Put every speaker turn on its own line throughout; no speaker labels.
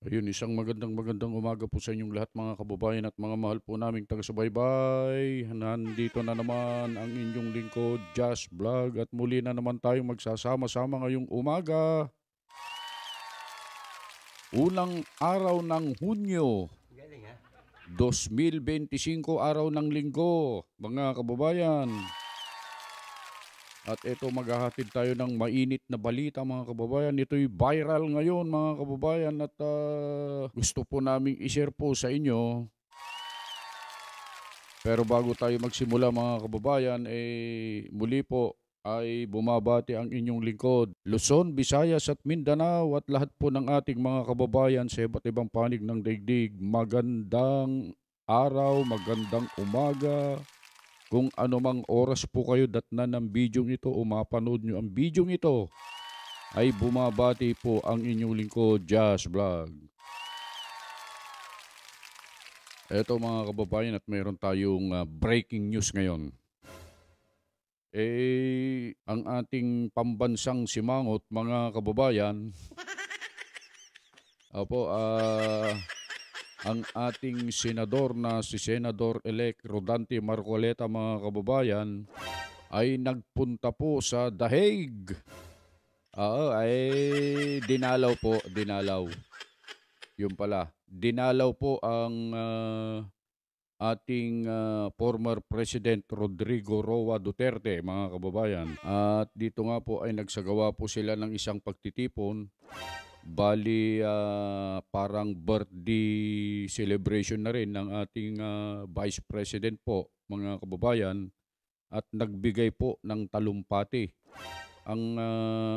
Ayun, isang magandang umaga po sa inyong lahat mga kababayan at mga mahal po naming taga-subaybay. Nandito na naman ang inyong lingkod, Josh Vlog, at muli na naman tayong magsasama-sama ngayong umaga. Unang araw ng Hunyo, 2025, araw ng linggo, mga kababayan. At ito, maghahatid tayo ng mainit na balita mga kababayan. Ito'y viral ngayon mga kababayan at gusto po naming i-share po sa inyo. Pero bago tayo magsimula mga kababayan, muli po ay bumabati ang inyong lingkod, Luzon, Visayas at Mindanao at lahat po ng ating mga kababayan sa iba't ibang panig ng daigdig. Magandang araw, magandang umaga. Kung anumang oras po kayo datnan ng bidyong ito o mapanood nyo ang bidyong ito, ay bumabati po ang inyong lingkod, Josh Vlog. Eto mga kababayan, at mayroon tayong breaking news ngayon. Ang ating pambansang simangot mga kababayan, ang ating senador na si Senador-elect Rodante Marcoleta mga kababayan ay nagpunta po sa The Hague. Dinalaw po. Yun pala, dinalaw po ang ating former President Rodrigo Roa Duterte mga kababayan. At dito nga po ay nagsagawa po sila ng isang pagtitipon. Bali, parang birthday celebration na rin ng ating Vice President po, mga kababayan, at nagbigay po ng talumpati ang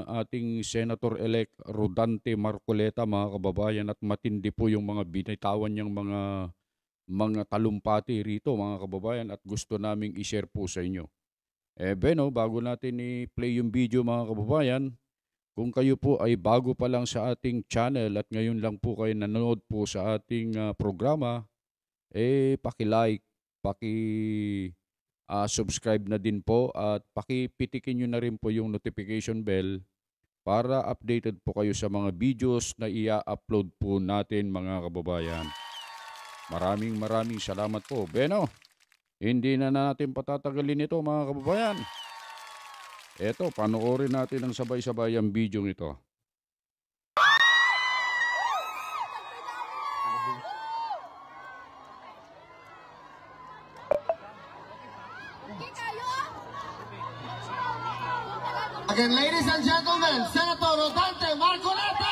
ating Senator-elect Rodante Marcoleta, mga kababayan, at matindi po yung mga binitawan niyang mga talumpati rito, mga kababayan, at gusto naming i-share po sa inyo. Bago natin i-play yung video, mga kababayan, kung kayo po ay bago pa lang sa ating channel at ngayon lang po kayo nanonood po sa ating programa, paki-like, paki-subscribe na din po at paki-pitikin nyo na rin po yung notification bell para updated po kayo sa mga videos na i-upload po natin mga kababayan. Maraming salamat po. Hindi na natin patatagalin ito mga kababayan. Eto, panoorin natin ang sabay-sabay ang video ito.
Again, ladies and gentlemen, Senator Rodante Marcoleta!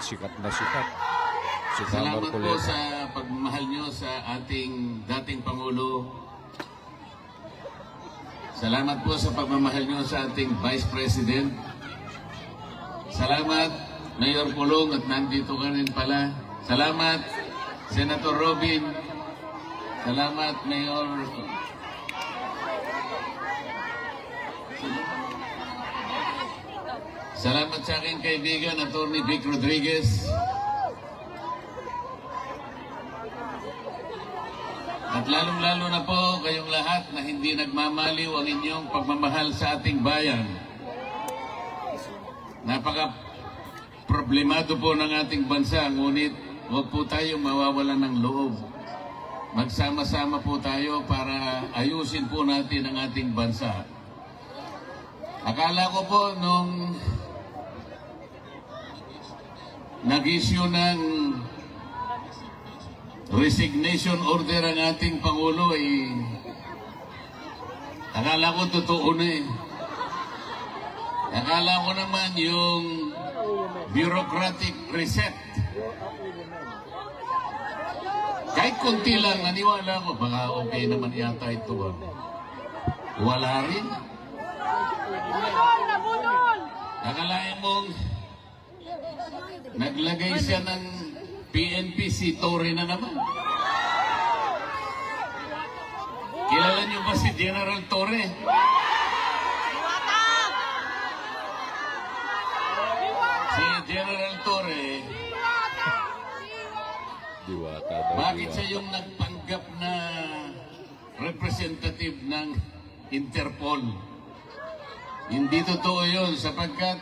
Sikat na sikat.
Salamat po sa pagmamahal nyo sa ating dating Pangulo. Salamat po sa pagmamahal nyo sa ating Vice President. Salamat, Mayor Pulong, at nandito ka rin pala. Salamat, Senator Robin. Salamat, Mayor. Salamat sa aking kaibigan, Atty. Vic Rodriguez. At lalong-lalo na po kayong lahat na hindi nagmamaliw ang inyong pagmamahal sa ating bayan. Napaka-problemado po ng ating bansa, ngunit huwag po tayong mawawalan ng loob. Magsama-sama po tayo para ayusin po natin ang ating bansa. Akala ko po nung nag-issue ng resignation order ang ating Pangulo, akala ko totoo na Akala ko naman yung bureaucratic reset. Kahit konti lang, naniwala ko, baka okay naman yata ito. Wala rin. Akalain mong naglagay siya ng PNP si Torre na naman. Kilala niyo ba si General Torre? Si General Torre,
Diwata daw.
bakit siya yung nagpanggap na representative ng Interpol? Hindi totoo yun sapagkat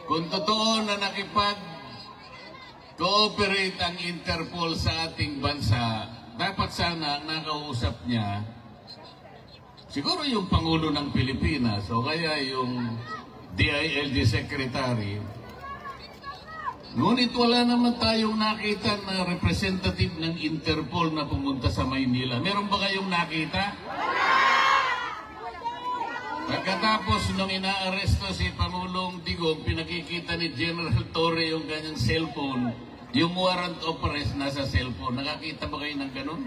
kung totoo na nakipag-cooperate ang Interpol sa ating bansa, dapat sana ang nakausap niya siguro yung Pangulo ng Pilipinas o kaya yung DILG Secretary. Ngunit wala naman tayong nakita na representative ng Interpol na pumunta sa Maynila. Meron ba kayong nakita? Pagkatapos nung inaaresto si Pangulong Digong, pinakikita ni General Torre yung kanyang cellphone, yung warrant of arrest nasa cellphone. Nakakita ba kayo ng ganun?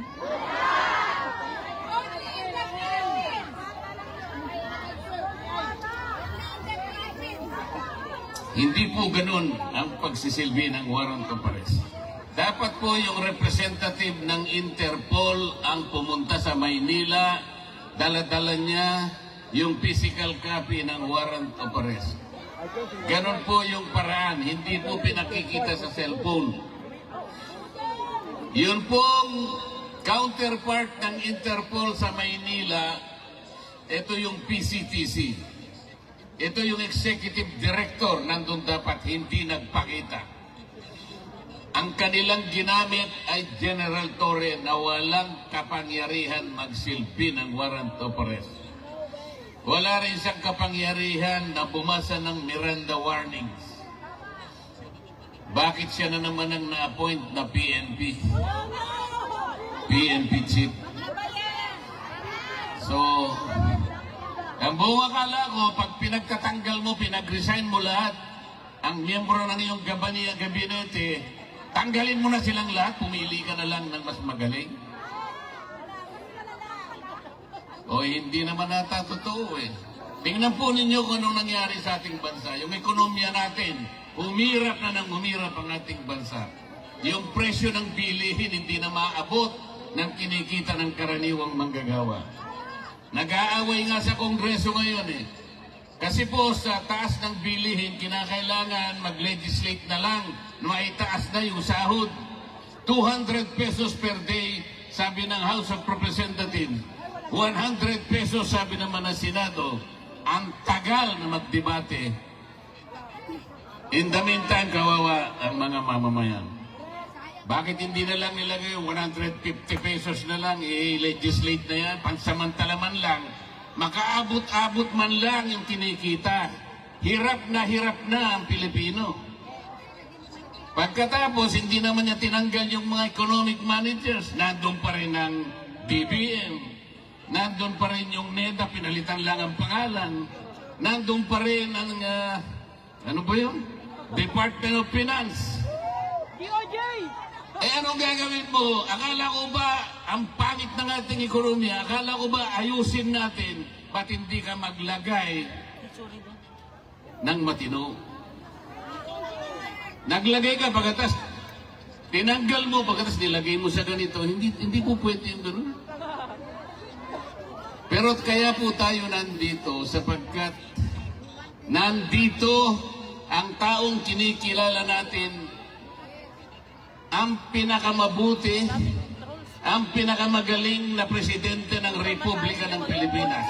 Hindi po ganun ang pagsisilbi ng warrant of arrest. Dapat po yung representative ng Interpol ang pumunta sa Maynila, dala-dala niya yung physical copy ng warrant of arrest. Ganon po yung paraan, hindi po pinakikita sa cellphone. Yun pong counterpart ng Interpol sa Maynila, ito yung PCTC. Ito yung executive director, nandun dapat hindi nagpakita. Ang kanilang ginamit ay General Torre na walang kapangyarihan magsilbi ng warrant of arrest. Wala rin siyang kapangyarihan na bumasa ng Miranda warnings. Bakit siya na naman ang na-appoint na PNP? PNP chief. So, ang buong akala ko, pag pinagtatanggal mo, pinag-resign mo lahat, ang miyembro ng iyong gabinete, tanggalin mo na silang lahat, pumili ka na lang ng mas magaling. O hindi naman nata totoo eh. Tingnan po ninyo kung anong nangyari sa ating bansa. Yung ekonomiya natin, humirap na ng humirap ang ating bansa. Yung presyo ng bilihin hindi na maabot ng kinikita ng karaniwang manggagawa. Nag-aaway nga sa Kongreso ngayon eh. Kasi po sa taas ng bilihin, kinakailangan mag-legislate na lang na itaas na yung sahod. 200 pesos per day, sabi ng House of Representatives. 100 pesos sabi naman ng Senado. Ang tagal na magdebate. In the meantime, kawawa ang mga mamamayan. Bakit hindi na lang nilagay 150 pesos na lang, i-legislate na yan, pansamantala man lang, makaabot-abot man lang yung kinikita. Hirap na ang Pilipino. Pagkatapos, hindi naman niya tinanggal yung mga economic managers. Nandun pa rin ang BBM. Nandun pa rin yung NEDA, pinalitan lang ang pangalan. Nandun pa rin ang, ano ba yun? Department of Finance.
DOJ!
Eh anong gagawin mo? Akala ko ba ang pangit ng ating ekonomiya? Akala ko ba ayusin natin? Ba't hindi ka maglagay ng matino? Naglagay ka pagkatas, tinanggal mo pagkatas nilagay mo sa ganito. Hindi po pwede yung gano'n. Pero kaya po tayo nandito sapagkat nandito ang taong kinikilala natin ang pinakamabuti, ang pinakamagaling na presidente ng Republika ng Pilipinas.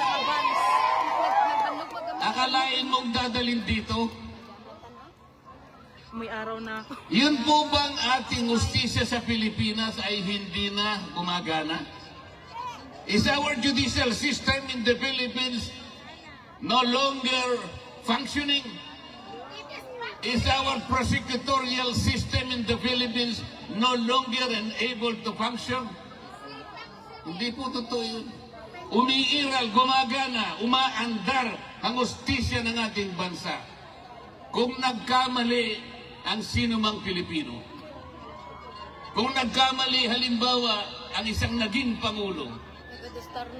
Akalain mong dadalhin dito?
May araw na ako.
Yun po bang ating justisya sa Pilipinas ay hindi na gumagana? Is our judicial system in the Philippines no longer functioning? Is our prosecutorial system in the Philippines no longer able to function? Hindi po totoo yun. Umiiral, gumagana, umaandar ang justisya ng ating bansa. Kung nagkamali ang sinumang Pilipino, kung nagkamali halimbawa ang isang naging Pangulo,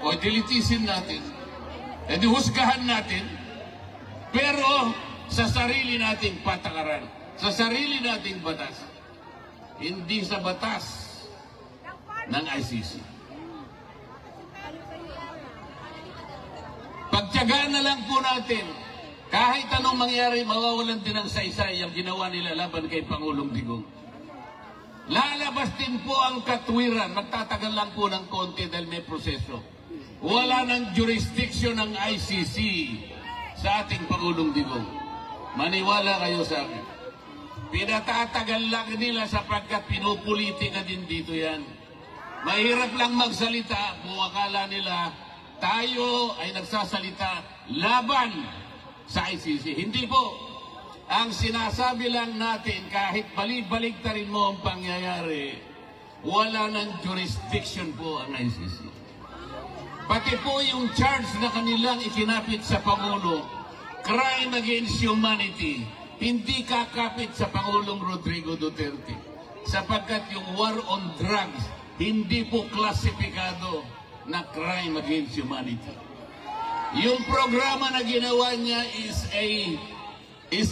o dilitisin natin, husgahan natin, pero sa sarili nating patakaran, sa sarili nating batas, hindi sa batas ng ICC. Pagtiyagaan na lang po natin, kahit anong mangyari, mawawalan din ng saysay ang ginawa nila laban kay Pangulong Digong. Lalabas din po ang katwiran, magtatagal lang po ng konti dahil may proseso. Wala ng jurisdiction ng ICC sa ating Pangulong Digong. Maniwala kayo sa akin. Pinatatagal lang nila sapagkat pinupolitika din dito yan. Mahirap lang magsalita kung akala nila tayo ay nagsasalita laban sa ICC. Hindi po. Ang sinasabi lang natin, kahit balik-baliktarin mo ang pangyayari, wala ng jurisdiction po ang ICC. Pati po yung charge na kanilang ikinapit sa Pangulo, crime against humanity, hindi kakapit sa Pangulong Rodrigo Duterte. Sapagkat yung war on drugs, hindi po klasipikado na crime against humanity. Yung programa na ginawa niya is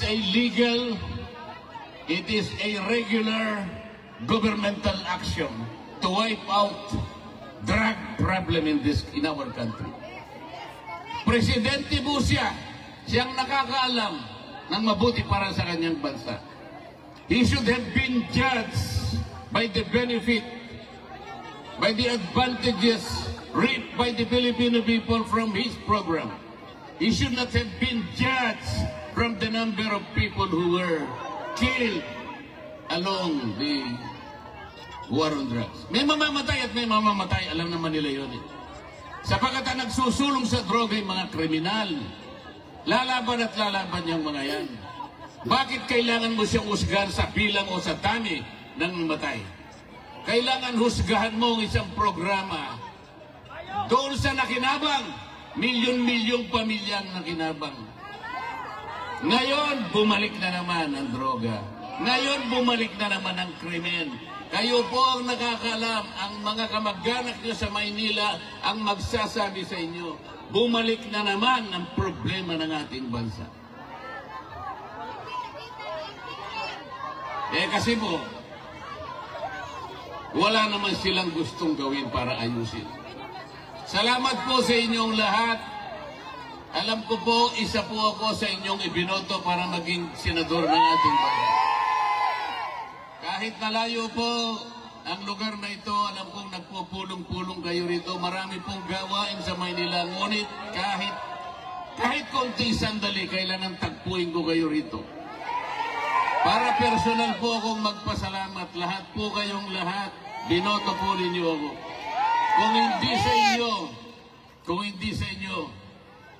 a legal, it is a regular governmental action to wipe out drug problem in our country. Presidente po siya, siyang nakakaalam ng mabuti para sa kanyang bansa. He should have been judged by the benefit, by the advantages reaped by the Filipino people from his program. He should not have been judged from the number of people who were killed along the war on drugs. May mamamatay at may mamamatay, alam naman nila yun. Sapagkat ang nagsusulong sa droga yung mga kriminal. Lalaban at lalaban yung mga yan. Bakit kailangan mo siyang husgahan sa bilang o sa dami ng matay? Kailangan husgahan mo ang isang programa doon sa nakinabang, milyon-milyong pamilyang nakinabang. Ngayon, bumalik na naman ang droga. Ngayon, bumalik na naman ang krimen. Kayo po ang nakakalam, ang mga kamag-anak nyo sa Maynila ang magsasabi sa inyo, bumalik na naman ang problema ng ating bansa. Kasi po, wala naman silang gustong gawin para ayusin. Salamat po sa inyong lahat. Alam ko po, isa po ako sa inyong ibinoto para maging senador ng ating bansa. Kahit nalayo po ang lugar na ito, alam kong nagpupulong-pulong kayo rito. Marami pong gawain sa Maynila. Ngunit kahit konting sandali, kailangan tagpuin ko kayo rito. Para personal po akong magpasalamat. Lahat po kayong lahat, binoto po ninyo ako. Kung hindi sa inyo,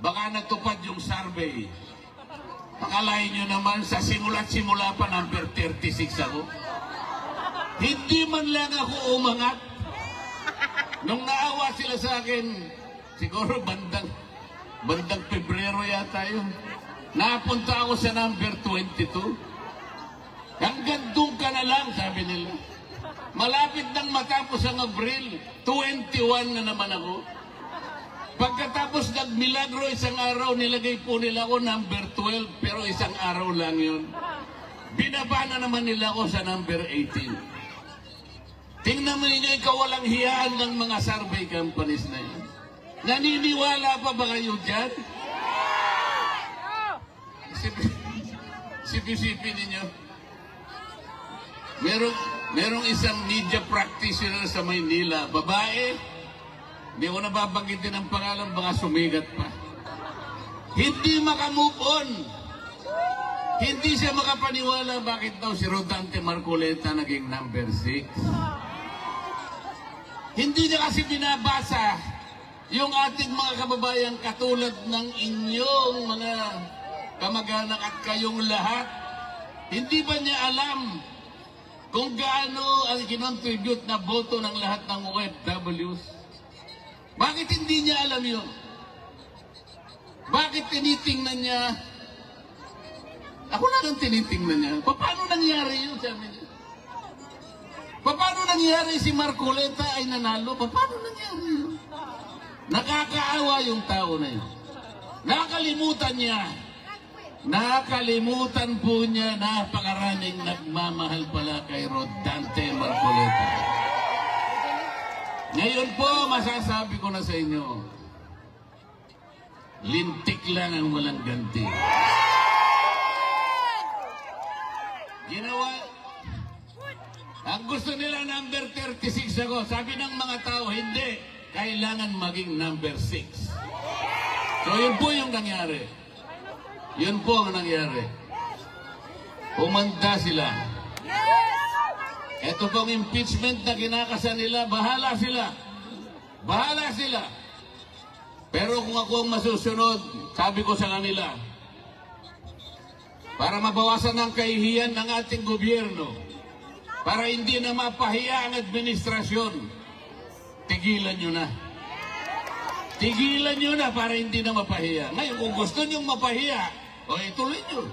baka natupad yung survey. Akalain nyo naman, sa simula't-simula pa, number 36 ako. Hindi man lang ako umangat. Nung naawa sila sa akin, siguro bandang Pebrero yata yun. Napunta ako sa number 22. Hanggang doon ka na lang, sabi nila. Malapit nang matapos ang Abril, 21 na naman ako. Pagkatapos nagmilagro isang araw, nilagay po nila ako number 12, pero isang araw lang yun. Binaba na naman nila ako sa number 18. Tingnan mo ninyo, ikaw walang hiyaan ng mga survey companies na yan. Naniniwala pa ba kayo dyan? Sipi-sipi ninyo. Merong isang media practitioner sa Maynila, babae. Hindi ko nababanggitin ang pangalan, baka sumigat pa. Hindi makamove on. Hindi siya makapaniwala bakit daw si Rodante Marcoleta naging number 6. Hindi niya kasi binabasa yung ating mga kababayan katulad ng inyong mga kamag-anak at kayong lahat. Hindi ba niya alam kung gaano ang kinontribute na boto ng lahat ng OFWs? Bakit hindi niya alam yun? Bakit tinitingnan niya? Ako lang ang tinitingnan niya. Paano nangyari yun, sabi niya? Paano nangyari si Marcoleta ay nanalo? Paano nangyari yun? Nakakaawa yung tao na yun. Nakakalimutan niya Nakalimutan po niya napakaraming nagmamahal pala kay Rodante Marcoleta. Ngayon po, masasabi ko na sa inyo, lintik lang ang walang ganti. Ginawa, ang gusto nila number 36 ako. Sabi ng mga tao, hindi. Kailangan maging number 6. So yun po yung nangyari. Yun po ang nangyari. Umanda sila. Ito pong impeachment na kinakasa nila, bahala sila. Bahala sila. Pero kung ako ang masusunod, sabi ko sa kanila, para mabawasan ang kahihiyan ng ating gobyerno, para hindi na mapahiya ang administrasyon, tigilan nyo na. Tigilan nyo na para hindi na mapahiya. Ngayon, kung gusto nyo mapahiya, o ituloy nyo.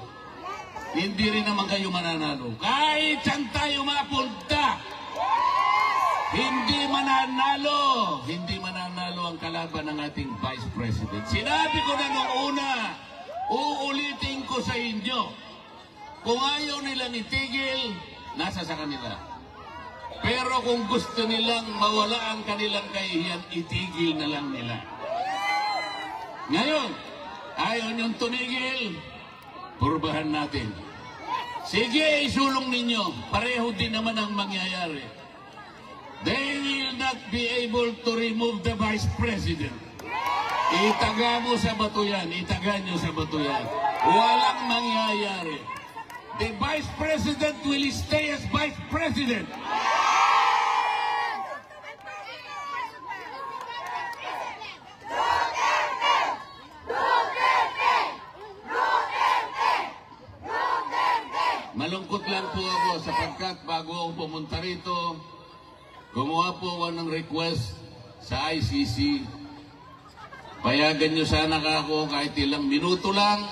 Hindi rin naman kayo mananalo. Kahit saan tayo mapunta, hindi mananalo ang kalaban ng ating Vice President. Sinabi ko na noong una, uulitin ko sa inyo, kung ayaw nilang itigil, nasa sa kanila. Pero kung gusto nilang mawala ang kanilang kahihiyan, itigil na lang nila. Ngayon, ayaw niyong tumigil, purbahan natin. Sige, isulong ninyo. Pareho din naman ang mangyayari. They will not be able to remove the Vice President. Itaga mo sa bato yan. Itaga nyo sa bato yan. Walang mangyayari. The Vice President will stay as Vice President. Malungkot lang po ako sapagkat bago ako pumunta rito, gumawa po ako ng request sa ICC. Payagan nyo sana ako kahit ilang minuto lang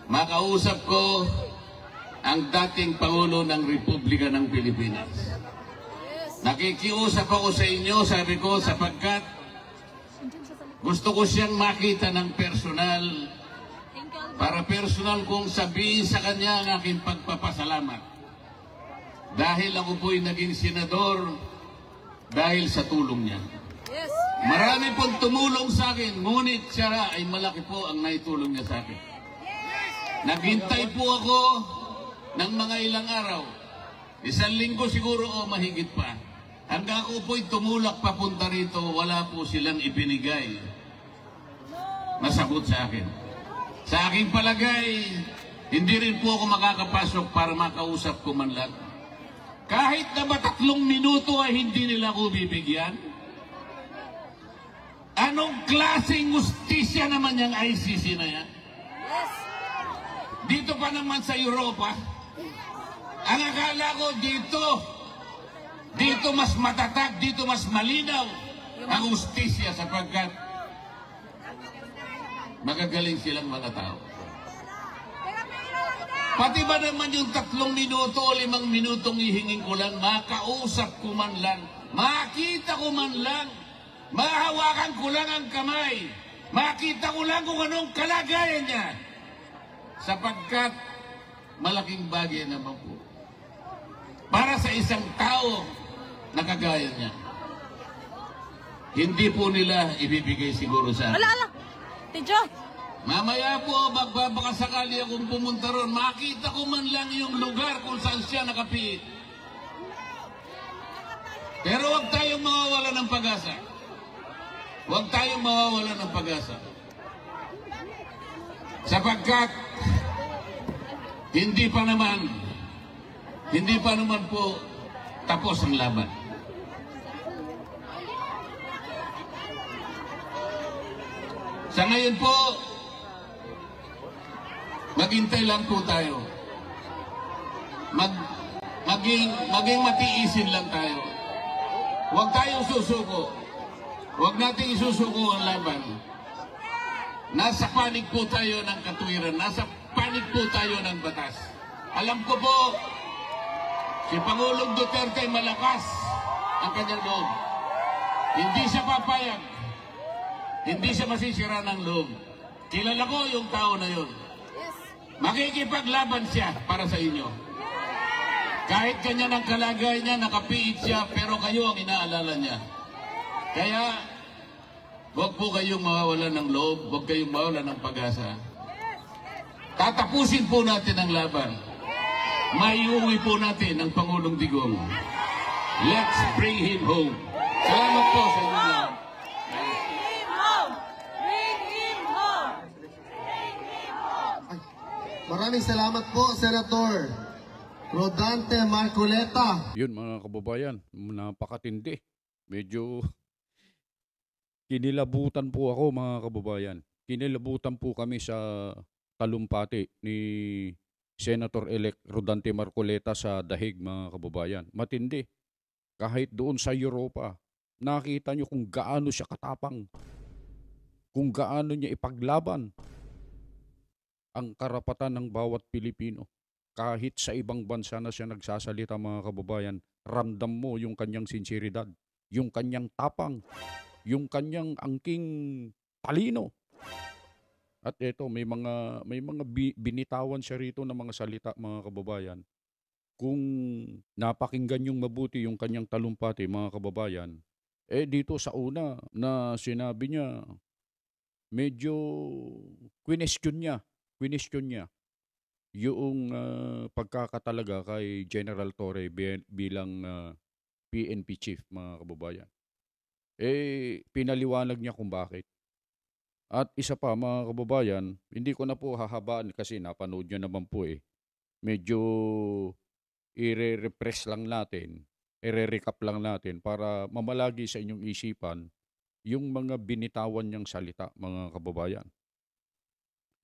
makausap ko ang dating Pangulo ng Republika ng Pilipinas. Nakikiusap ako sa inyo, sabi ko, sapagkat gusto ko siyang makita ng personal para personal kong sabihin sa kanya ang aking pagpapasalamat. Dahil ako po'y naging senador dahil sa tulong niya. Marami pong tumulong sa akin, ngunit siya ay malaki po ang naitulong niya sa akin. Naghintay po ako ng mga ilang araw. 1 linggo siguro o mahigit pa. Hanggang ako po'y tumulak papunta rito, wala po silang ibinigay na sagot sa akin. Sa aking palagay, hindi rin po ako makakapasok para makausap ko man lang. Kahit na ba 3 minuto ay hindi nila ako bibigyan? Anong klaseng justisya naman yung ICC na yan? Dito pa naman sa Europa, ang akala ko dito mas matatag, dito mas malinaw ang justisya sapagkat magagaling silang mga tao. Pati ba naman yung 3 minuto o 5 minutong ihingin ko lang, makausap ko man lang, makita ko man lang, mahawakan ko lang ang kamay, makita ko lang kung anong kalagayan niya. Sapagkat malaking bagay naman po para sa isang tao na kagaya niya. Hindi po nila ibibigay siguro sa akin.
Tidyo!
Mamaya po, magbabakasakali akong pumunta ron, makita ko man lang yung lugar kung saan siya nakapiit. Pero huwag tayong mawawala ng pag-asa. Huwag tayong mawawala ng pag-asa. Sapagkat, hindi pa naman po tapos ang laban. Sa ngayon po, maghintay lang po tayo. Maging matiisin lang tayo. Huwag tayong susuko. Huwag nating isusuko ang laban. Nasa panig po tayo ng katuwiran. Nasa panig po tayo ng batas. Alam ko po, si Pangulong Duterte malakas ang kanyang loob. Hindi siya papayag. Hindi siya masisira ng loob. Kilala ko yung tao na yun. Makikipaglaban siya para sa inyo. Kahit kanya ng kalagay niya, nakapiit siya, pero kayo ang inaalala niya. Kaya, huwag po kayong mawawalan ng loob, huwag kayong mawawalan ng pag-asa. Tatapusin po natin ang laban. Maiuwi po natin ang Pangulong Digong. Let's bring him home. Salamat po sa inyo lahat.
Maraming salamat po, Senator Rodante Marcoleta.
Yun mga kababayan, napakatindi. Medyo kinilabutan po ako mga kababayan. Kinilabutan po kami sa talumpati ni Senator-elect Rodante Marcoleta sa dahig mga kababayan. Matindi. Kahit doon sa Europa, nakita nyo kung gaano siya katapang. Kung gaano niya ipaglaban ang karapatan ng bawat Pilipino. Kahit sa ibang bansa na siya nagsasalita mga kababayan, ramdam mo yung kanyang sinseridad, yung kanyang tapang, yung kanyang angking talino. At ito, may mga binitawan siya rito ng mga salita mga kababayan. Kung napakinggan yung mabuti yung kanyang talumpati mga kababayan, dito sa una na sinabi niya, medyo question niya yung pagkakatalaga kay General Torre bilang PNP chief mga kababayan. Pinaliwanag niya kung bakit. At isa pa mga kababayan, hindi ko na po hahabaan kasi napanood niyo naman po Medyo i-repress lang natin, i-recap lang natin para mamalagi sa inyong isipan yung mga binitawan niyang salita mga kababayan.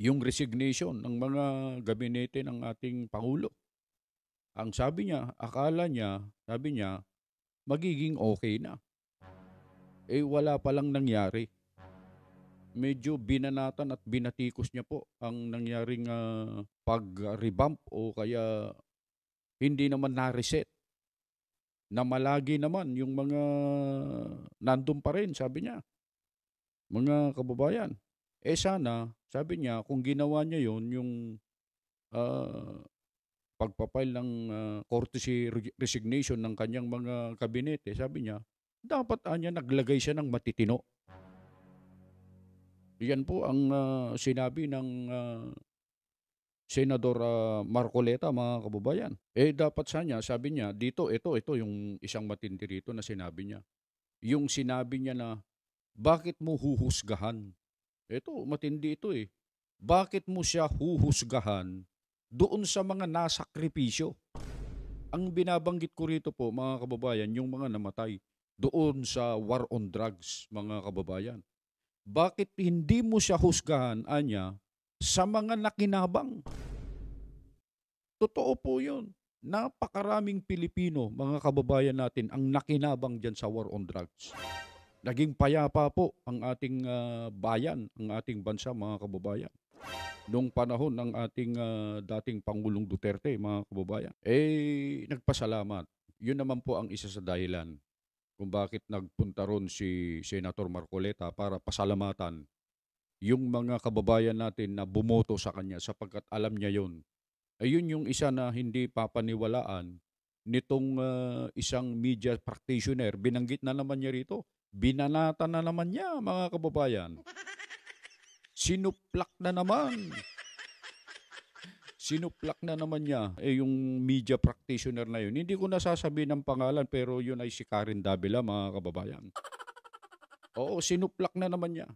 Yung resignation ng mga gabinete ng ating Pangulo. Ang sabi niya, sabi niya, magiging okay na. Wala palang nangyari. Medyo binanatan at binatikos niya po ang nangyaring pag-revamp o kaya hindi naman na-reset. Na malagi naman yung mga nandun pa rin, sabi niya. Mga kababayan. Sana, sabi niya, kung ginawa niya yon yung pagpapile ng courtesy resignation ng kanyang mga kabinete, sabi niya, dapat naglagay siya ng matitino. Yan po ang sinabi ng Senador Marcoleta, mga kababayan. Dapat sabi niya, ito yung isang matindi rito na sinabi niya. Yung sinabi niya na, bakit mo huhusgahan? Ito, matindi ito Bakit mo siya huhusgahan doon sa mga nasakripisyo? Ang binabanggit ko rito po, mga kababayan, yung mga namatay doon sa war on drugs, mga kababayan. Bakit hindi mo siya husgahan, sa mga nakinabang? Totoo po yun. Napakaraming Pilipino, mga kababayan natin, ang nakinabang dyan sa war on drugs. Naging payapa po ang ating bayan, ang ating bansa, mga kababayan. Noong panahon ng ating dating Pangulong Duterte, mga kababayan, nagpasalamat. Yun naman po ang isa sa dahilan kung bakit nagpunta ron si Senator Marcoleta para pasalamatan yung mga kababayan natin na bumoto sa kanya sapagkat alam niya yun. Ayun yung isa na hindi papaniwalaan nitong isang media practitioner. Binanggit na naman niya rito. Binanata na naman niya, mga kababayan. Sinuplak na naman. Sinuplak na naman niya yung media practitioner na yun. Hindi ko nasasabihin ng pangalan pero yun ay si Karen Davila, mga kababayan. Oo, sinuplak na naman niya.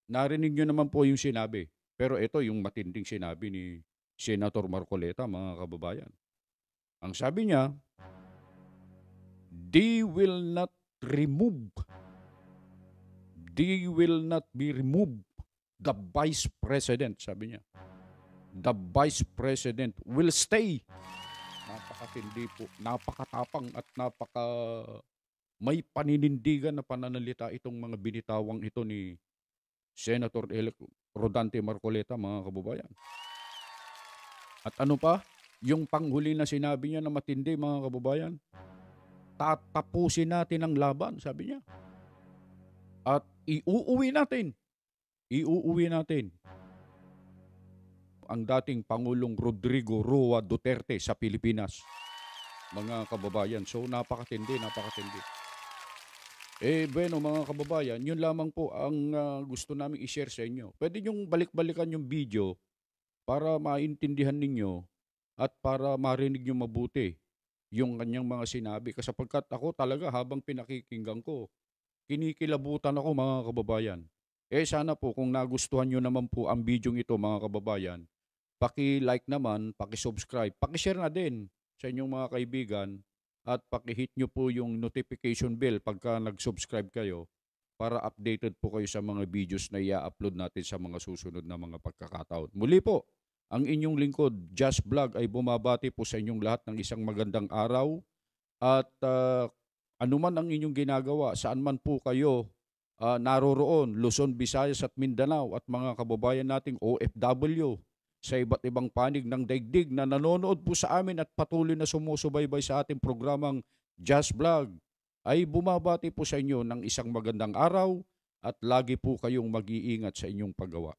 Narinig niyo naman po yung sinabi. Pero ito yung matinding sinabi ni Senator Marcoleta, mga kababayan. Ang sabi niya, they will not be removed. The Vice President, sabi niya. The Vice President will stay. Napakatindi po, napakatapang at may paninindigan na pananalita itong mga binitawang ito ni Senator-elect Rodante Marcoleta, mga kababayan. At ano pa? Yung panghuli na sinabi niya na matindi, mga kababayan. Tatapusin natin ang laban, sabi niya. At iuuwi natin. ang dating Pangulong Rodrigo Roa Duterte sa Pilipinas. Mga kababayan, so napakatindi, napakatindi. Bueno mga kababayan, yun lamang po ang gusto namin i-share sa inyo. Pwede nyong balik-balikan yung video para maintindihan ninyo at para marinig nyo mabuti yung kanyang mga sinabi. Kasi sapagkat ako talaga habang pinakikinggan ko, kinikilabutan ako mga kababayan. Sana po kung nagustuhan nyo naman po ang video ito mga kababayan, paki-like naman, paki-subscribe, paki-share na din sa inyong mga kaibigan at paki-hit nyo po yung notification bell pagka nag-subscribe kayo para updated po kayo sa mga videos na i-upload natin sa mga susunod na mga pagkakataon. Muli po, ang inyong lingkod, Just Vlog, ay bumabati po sa inyong lahat ng isang magandang araw at anuman ang inyong ginagawa, saan man po kayo naroroon, Luzon, Visayas at Mindanao at mga kababayan nating OFW sa iba't ibang panig ng daigdig na nanonood po sa amin at patuloy na sumusubaybay sa ating programang Just Vlog, ay bumabati po sa inyo ng isang magandang araw at lagi po kayong mag-iingat sa inyong paggawa.